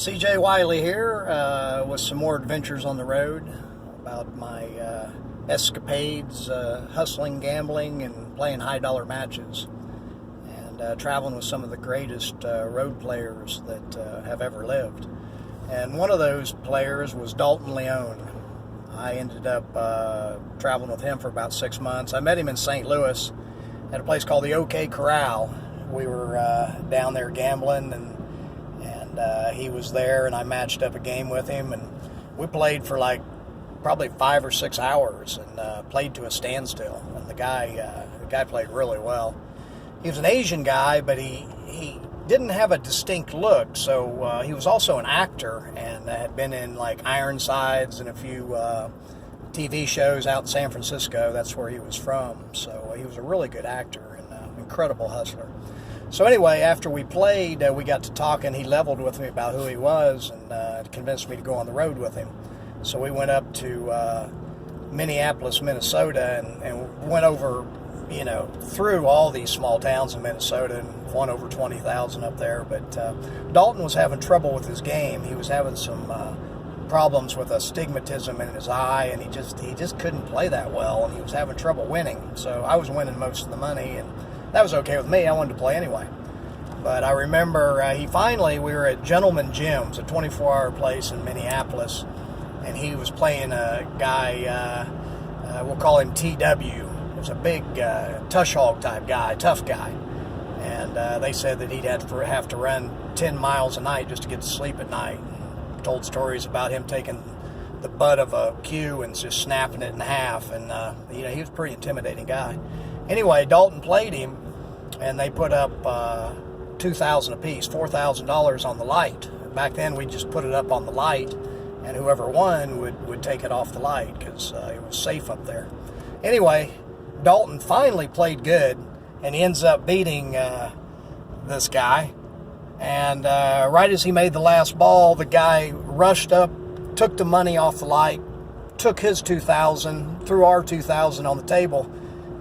CJ Wiley here with some more adventures on the road about my escapades, hustling, gambling, and playing high-dollar matches, and traveling with some of the greatest road players that have ever lived. And one of those players was Dalton Leong. I ended up traveling with him for about 6 months. I met him in St. Louis at a place called the OK Corral. We were down there gambling, and he was there, and I matched up a game with him, and we played for like probably 5 or 6 hours, and played to a standstill. And the guy played really well. He was an Asian guy, but he didn't have a distinct look, so he was also an actor, and had been in like Ironsides and a few TV shows out in San Francisco. That's where he was from. So he was a really good actor and an incredible hustler. So anyway, after we played, we got to talking. He leveled with me about who he was, and convinced me to go on the road with him. So we went up to Minneapolis, Minnesota, and went over, through all these small towns in Minnesota, and won over 20,000 up there. But Dalton was having trouble with his game. He was having some problems with astigmatism in his eye, and he just couldn't play that well, and he was having trouble winning. So I was winning most of the money, and that was okay with me. I wanted to play anyway. But I remember we were at Gentleman Gyms, a 24-hour place in Minneapolis, and he was playing a guy, we'll call him TW. He was a big tush hog type guy, tough guy. And they said that he'd have to run 10 miles a night just to get to sleep at night. And told stories about him taking the butt of a cue and just snapping it in half. And, he was a pretty intimidating guy. Anyway, Dalton played him, and they put up $2,000 apiece, $4,000 on the light. Back then, we just put it up on the light, and whoever won would take it off the light because it was safe up there. Anyway, Dalton finally played good, and he ends up beating this guy. And right as he made the last ball, the guy rushed up, took the money off the light, took his $2,000, threw our $2,000 on the table.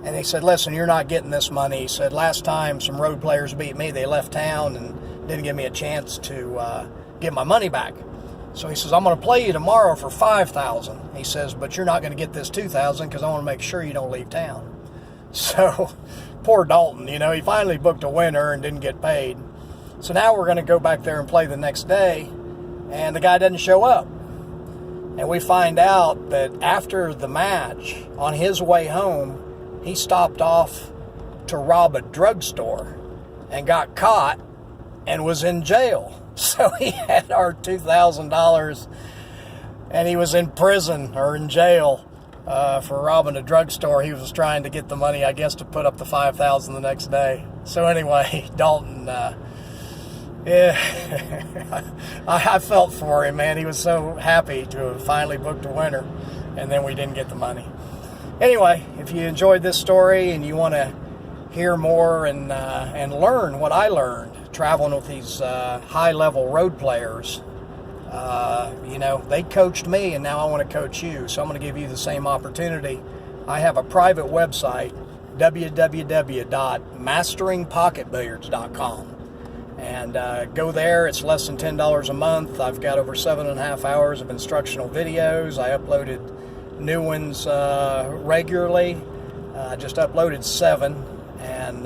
And he said, listen, you're not getting this money. He said, last time some road players beat me, they left town and didn't give me a chance to get my money back. So he says, I'm going to play you tomorrow for $5,000. He says, but you're not going to get this $2,000 because I want to make sure you don't leave town. So poor Dalton, he finally booked a winner and didn't get paid. So now we're going to go back there and play the next day, and the guy doesn't show up. And we find out that after the match, on his way home, he stopped off to rob a drugstore and got caught and was in jail. So he had our $2,000, and he was in prison or in jail for robbing a drugstore. He was trying to get the money, I guess, to put up the $5,000 the next day. So anyway, Dalton, I felt for him, man. He was so happy to have finally booked a winner, and then we didn't get the money. Anyway, if you enjoyed this story and you want to hear more and learn what I learned traveling with these high-level road players, they coached me, and now I want to coach you. So I'm going to give you the same opportunity. I have a private website, www.masteringpocketbilliards.com. And go there. It's less than $10 a month. I've got over 7.5 hours of instructional videos. I uploaded new ones regularly. I just uploaded 7, and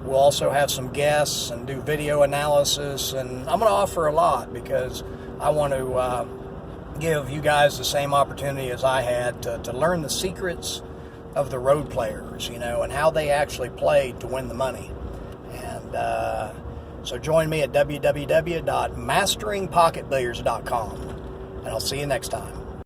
we'll also have some guests and do video analysis, and I'm going to offer a lot because I want to give you guys the same opportunity as I had to learn the secrets of the road players, and how they actually played to win the money. And so join me at www.masteringpocketbilliards.com, and I'll see you next time.